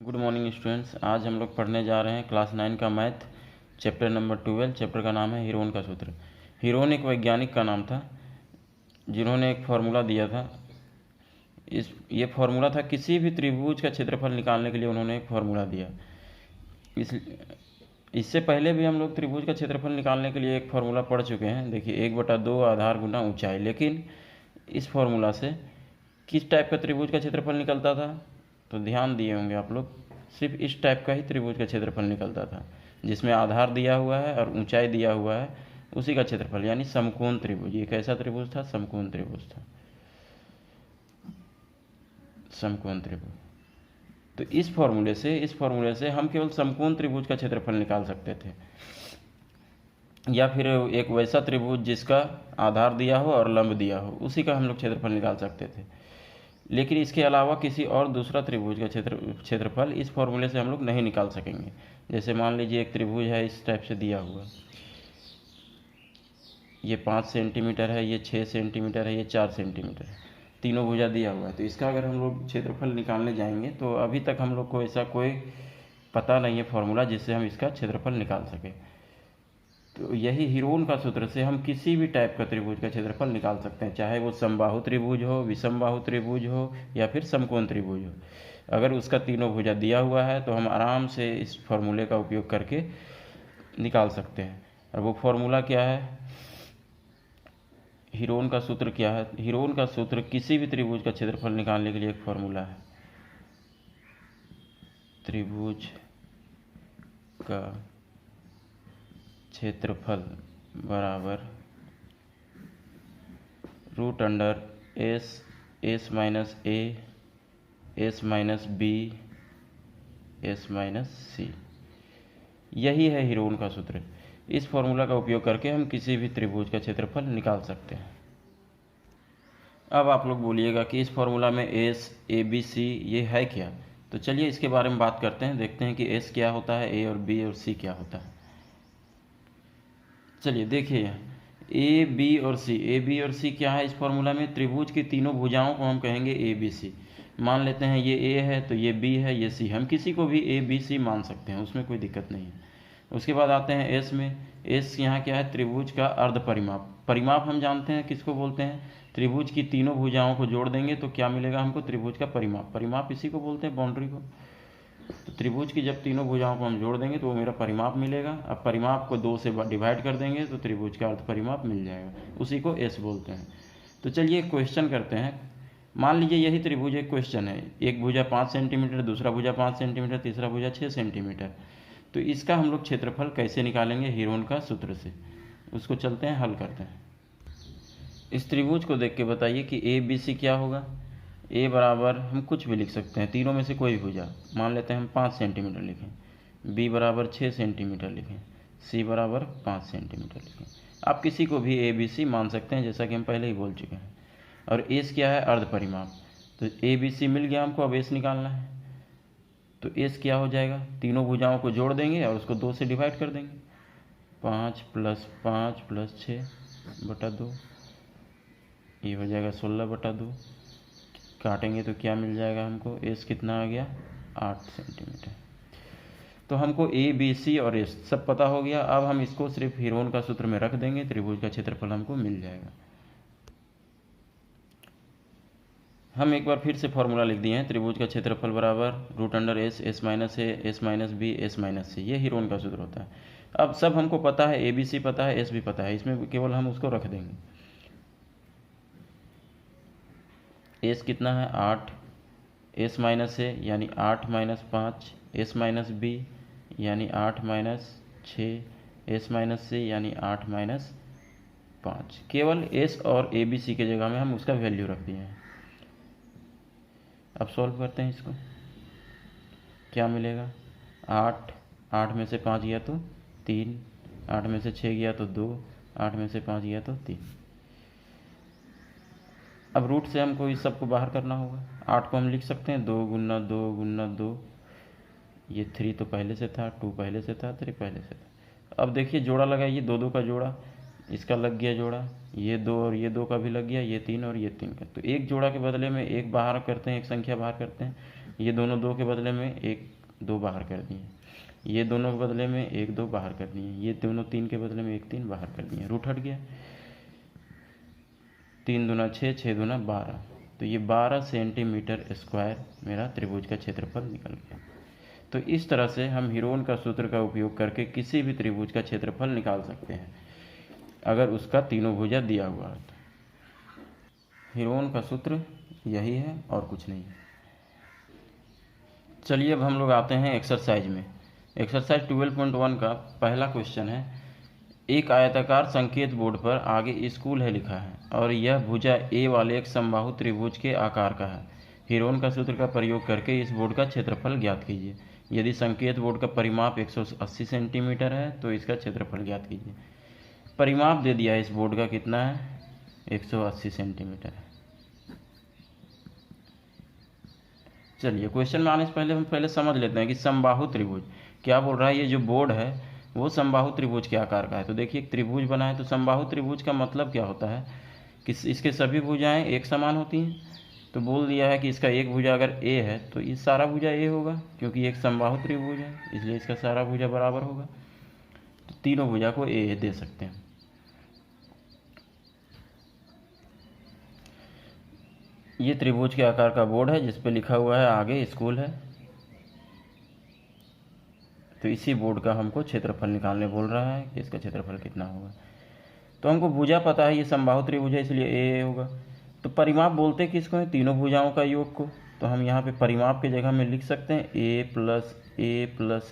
Good morning students. आज हम लोग पढ़ने जा रहे हैं क्लास 9 का मैथ चैप्टर नंबर 12। चैप्टर का नाम है हीरोन का सूत्र। हीरोन एक वैज्ञानिक का नाम था जिन्होंने एक फार्मूला दिया था। ये फार्मूला था किसी भी त्रिभुज का क्षेत्रफल निकालने के लिए उन्होंने एक फार्मूला दिया। इससे पहले भी हम लोग त्रिभुज का क्षेत्रफल निकालने के लिए एक फार्मूला पढ़ चुके हैं। देखिए 1/2 आधार गुना ऊंचाई। लेकिन इस फार्मूला से किस टाइप का त्रिभुज का क्षेत्रफल निकलता था तो ध्यान दिए होंगे आप लोग, सिर्फ इस टाइप का ही त्रिभुज का क्षेत्रफल निकलता था जिसमें आधार दिया हुआ है और ऊंचाई दिया हुआ है, उसी का क्षेत्रफल यानी समकोण त्रिभुज। ये कैसा त्रिभुज था? समकोण त्रिभुज था, समकोण त्रिभुज। तो इस फार्मूले से हम केवल समकोण त्रिभुज का क्षेत्रफल निकाल सकते थे, या फिर एक वैसा त्रिभुज जिसका आधार दिया हो और लंब दिया हो, उसी का हम लोग क्षेत्रफल निकाल सकते थे। लेकिन इसके अलावा किसी और दूसरा त्रिभुज का क्षेत्रफल इस फॉर्मूले से हम लोग नहीं निकाल सकेंगे। जैसे मान लीजिए एक त्रिभुज है, इस टाइप से दिया हुआ, ये 5 सेंटीमीटर है, ये 6 सेंटीमीटर है, ये 4 सेंटीमीटर है, तीनों भुजा दिया हुआ है। तो इसका अगर हम लोग क्षेत्रफल निकालने जाएंगे तो अभी तक हम लोग को ऐसा कोई पता नहीं है फॉर्मूला जिससे हम इसका क्षेत्रफल निकाल सकें। तो यही हीरोन का सूत्र से हम किसी भी टाइप का त्रिभुज का क्षेत्रफल निकाल सकते हैं, चाहे वो समबाहु त्रिभुज हो, विषमबाहु त्रिभुज हो या फिर समकोण त्रिभुज हो। अगर उसका तीनों भुजा दिया हुआ है तो हम आराम से इस फॉर्मूले का उपयोग करके निकाल सकते हैं। और वो फॉर्मूला क्या है? हीरोन का सूत्र क्या है? हीरोन का सूत्र किसी भी त्रिभुज का क्षेत्रफल निकालने के लिए एक फॉर्मूला है। त्रिभुज का क्षेत्रफल बराबर √S S minus A S minus B S minus C। यही है हीरोन का सूत्र। इस फॉर्मूला का उपयोग करके हम किसी भी त्रिभुज का क्षेत्रफल निकाल सकते हैं। अब आप लोग बोलिएगा कि इस फॉर्मूला में S A B C ये है क्या? तो चलिए इसके बारे में बात करते हैं, देखते हैं कि S क्या होता है, A और B और C क्या होता है। चलिए देखिए यहाँ ए बी और सी क्या है इस फॉर्मूला में? त्रिभुज की तीनों भुजाओं को हम कहेंगे ए बी सी। मान लेते हैं ये ए है तो ये बी है, ये सी। हम किसी को भी ए बी सी मान सकते हैं, उसमें कोई दिक्कत नहीं है। उसके बाद आते हैं एस में। एस यहाँ क्या है? त्रिभुज का अर्ध परिमाप। परिमाप हम जानते हैं किसको बोलते हैं? त्रिभुज की तीनों भुजाओं को जोड़ देंगे तो क्या मिलेगा हमको? त्रिभुज का परिमाप। परिमाप इसी को बोलते हैं, बाउंड्री को। तो त्रिभुज की जब तीनों भुजाओं को हम जोड़ देंगे तो वो मेरा परिमाप मिलेगा। अब परिमाप को 2 से डिवाइड कर देंगे तो त्रिभुज का अर्ध परिमाप मिल जाएगा, उसी को एस बोलते हैं। तो चलिए क्वेश्चन करते हैं। मान लीजिए यही त्रिभुज एक क्वेश्चन है, एक भुजा 5 सेंटीमीटर, दूसरा भुजा 5 सेंटीमीटर, तीसरा भुजा 6 सेंटीमीटर। तो इसका हम लोग क्षेत्रफल कैसे निकालेंगे? हीरोन का सूत्र से। उसको चलते हैं, हल करते हैं। इस त्रिभुज को देख के बताइए कि ए बी सी क्या होगा। ए बराबर हम कुछ भी लिख सकते हैं, तीनों में से कोई भी भुजा। मान लेते हैं हम 5 सेंटीमीटर लिखें, बी बराबर 6 सेंटीमीटर लिखें, सी बराबर 5 सेंटीमीटर लिखें। आप किसी को भी ए बी सी मान सकते हैं, जैसा कि हम पहले ही बोल चुके हैं। और एस क्या है? अर्ध परिमाप। तो ए बी सी मिल गया हमको, अब एस निकालना है। तो एस क्या हो जाएगा? तीनों भुजाओं को जोड़ देंगे और उसको 2 से डिवाइड कर देंगे। 5 + 5 + 6/2, ये हो जाएगा 16/2। काटेंगे तो क्या मिल जाएगा हमको? एस कितना आ गया? 8 सेंटीमीटर। तो हमको ए बी सी और एस सब पता हो गया। अब हम इसको सिर्फ हीरोन का सूत्र में रख देंगे, त्रिभुज का क्षेत्रफल हमको मिल जाएगा। हम एक बार फिर से फॉर्मूला लिख दिए हैं। त्रिभुज का क्षेत्रफल बराबर √S S minus A S minus B S minus C। ये हीरोन का सूत्र होता है। अब सब हमको पता है, ए बी सी पता है, एस भी पता है, इसमें केवल हम उसको रख देंगे। एस कितना है? 8। एस माइनस ए यानी 8 - 5, एस माइनस बी यानी 8 - 6, एस माइनस सी यानी 8 - 5। केवल एस और ए बी सी के जगह में हम उसका वैल्यू रख दिए हैं। अब सॉल्व करते हैं इसको, क्या मिलेगा? 8 में से 5 गया तो 3, 8 में से 6 गया तो 2, 8 में से 5 गया तो 3। अब रूट से हमको इस सब को बाहर करना होगा। 8 को हम लिख सकते हैं 2 × 2 × 2। ये 3 तो पहले से था, 2 पहले से था, 3 पहले से था। अब देखिए जोड़ा लगाइए, 2 का जोड़ा, इसका लग गया जोड़ा, ये 2 और ये 2 का भी लग गया, ये 3 और ये 3 का। तो एक जोड़ा के बदले में एक बाहर करते हैं, एक संख्या बाहर करते हैं, ये दोनों 2 के बदले में 1 2 बाहर कर दिए, ये दोनों के बदले में 1 2 बाहर कर दिए, ये दोनों 3 के बदले में 1 3 बाहर कर दिए, रूट हट गया। 3 दूना 6 6 दूना 12, तो ये 12 सेंटीमीटर स्क्वायर मेरा त्रिभुज का क्षेत्रफल निकल गया। तो इस तरह से हम हीरोन का सूत्र का उपयोग करके किसी भी त्रिभुज का क्षेत्रफल निकाल सकते हैं अगर उसका तीनों भुजा दिया हुआ है। हीरोन का सूत्र यही है और कुछ नहीं है। चलिए अब हम लोग आते हैं एक्सरसाइज में। एक्सरसाइज 12.1 का पहला क्वेश्चन है, एक आयताकार संकेत बोर्ड पर आगे स्कूल है लिखा है और यह भुजा ए वाले एक समबाहु त्रिभुज के आकार का है। हीरोन का सूत्र का प्रयोग करके इस बोर्ड का क्षेत्रफल ज्ञात कीजिए। यदि संकेत बोर्ड का परिमाप 180 सेंटीमीटर है तो इसका क्षेत्रफल ज्ञात कीजिए। परिमाप दे दिया है इस बोर्ड का, कितना है, 180 सेंटीमीटर है। चलिए क्वेश्चन में आने से पहले हम समझ लेते हैं कि समबाहु त्रिभुज क्या बोल रहा है। ये जो बोर्ड है वो समबाहु त्रिभुज के आकार का है। तो देखिए एक त्रिभुज बना है, तो समबाहु त्रिभुज का मतलब क्या होता है कि इसके सभी भुजाएं एक समान होती हैं। तो बोल दिया है कि इसका एक भुजा अगर ए है तो ये सारा भुजा ए होगा, क्योंकि एक समबाहु त्रिभुज है इसलिए इसका सारा भुजा बराबर होगा। तो तीनों भुजा को ए दे सकते हैं। ये त्रिभुज के आकार का बोर्ड है जिस पे लिखा हुआ है आगे स्कूल है। तो इसी बोर्ड का हमको क्षेत्रफल निकालने बोल रहा है कि इसका क्षेत्रफल कितना होगा। तो हमको भुजा पता है, ये समबाहु त्रिभुज है इसलिए ए होगा। तो परिमाप बोलते किसको है, तीनों भुजाओं का योग को। तो हम यहाँ पे परिमाप की जगह में लिख सकते हैं ए प्लस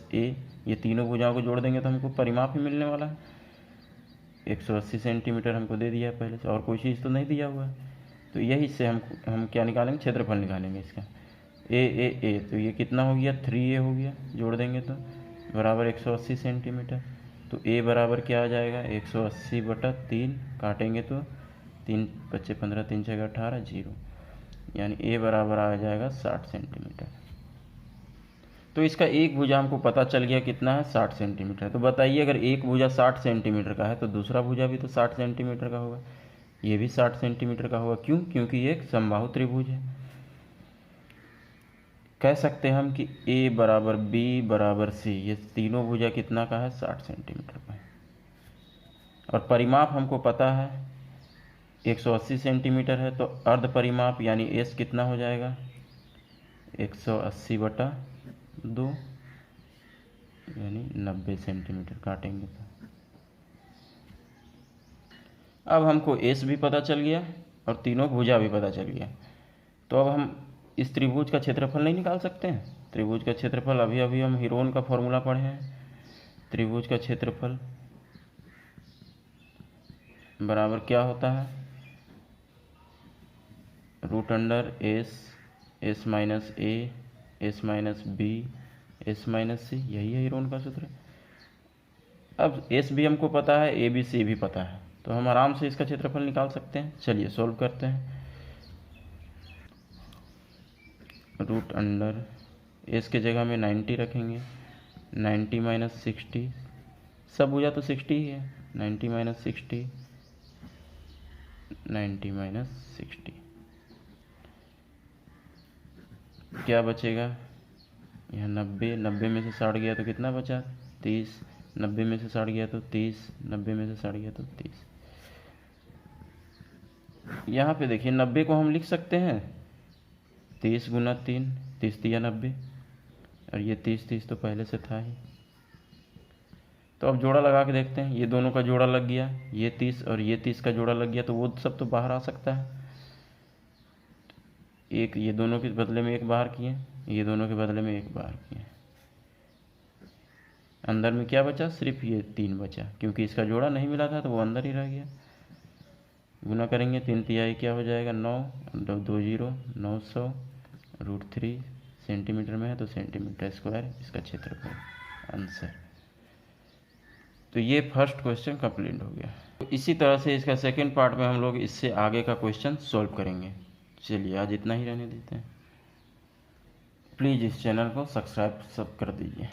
ए। ये तीनों भुजाओं को जोड़ देंगे तो हमको परिमाप ही मिलने वाला है। 180 सेंटीमीटर हमको दे दिया है पहले से, और कोई चीज़ तो नहीं दिया हुआ है। तो यही से हम क्या निकालेंगे, क्षेत्रफल निकालेंगे इसका। ए तो ये कितना हो गया, 3a हो गया, जोड़ देंगे तो बराबर 180 सेंटीमीटर। तो a बराबर क्या आ जाएगा, 180/3, काटेंगे तो 3 × 15 3 × 18 0, यानी a बराबर आ जाएगा 60 सेंटीमीटर। तो इसका एक भुजा हमको पता चल गया कितना है, 60 सेंटीमीटर। तो बताइए अगर एक भुजा 60 सेंटीमीटर का है तो दूसरा भुजा भी तो 60 सेंटीमीटर का होगा, ये भी 60 सेंटीमीटर का होगा। क्यों, क्योंकि ये एक समबाहु त्रिभुज है। कह सकते हैं हम कि a बराबर b बराबर c, ये तीनों भुजा कितना का है, 60 सेंटीमीटर का है। और परिमाप हमको पता है 180 सेंटीमीटर है, तो अर्ध परिमाप यानी s कितना हो जाएगा, 180/2 यानी 90 सेंटीमीटर, काटेंगे तो। अब हमको s भी पता चल गया और तीनों भुजा भी पता चल गया। तो अब हम इस त्रिभुज का क्षेत्रफल नहीं निकाल सकते हैं। त्रिभुज का क्षेत्रफल अभी हम हीरोन का फॉर्मूला पढ़े हैं। त्रिभुज का क्षेत्रफल बराबर क्या होता है, √s s minus a s minus b s minus c, यही है हीरोन का सूत्र। अब s भी हमको पता है, a b c भी पता है, तो हम आराम से इसका क्षेत्रफल निकाल सकते हैं। चलिए सॉल्व करते हैं। √s के जगह में 90 रखेंगे, 90 - 60, सब भुजा तो 60 ही है, 90 - 60, 90 - 60, क्या बचेगा, यहाँ 90 में से 60 गया तो कितना बचा, 30, 90 में से 60 गया तो 30, 90 में से 60 गया तो 30। यहाँ पे देखिए 90 को हम लिख सकते हैं 30 × 3, 30 × 90, और ये 30 तो पहले से था ही। तो अब जोड़ा लगा के देखते हैं, ये दोनों का जोड़ा लग गया, ये 30 और ये 30 का जोड़ा लग गया, तो वो सब तो बाहर आ सकता है। एक ये दोनों के बदले में एक बाहर किए, ये दोनों के बदले में एक बाहर किए, अंदर में क्या बचा, सिर्फ ये 3 बचा, क्योंकि इसका जोड़ा नहीं मिला था तो वो अंदर ही रह गया। गुना करेंगे 3 तिहाई क्या हो जाएगा, 9, 2 0, 900, √3 सेंटीमीटर में है तो सेंटीमीटर स्क्वायर इसका क्षेत्रफल, आंसर। तो ये फर्स्ट क्वेश्चन कंप्लीट हो गया। तो इसी तरह से इसका सेकंड पार्ट में हम लोग इससे आगे का क्वेश्चन सॉल्व करेंगे। चलिए आज इतना ही रहने देते हैं। प्लीज़ इस चैनल को सब्सक्राइब कर दीजिए।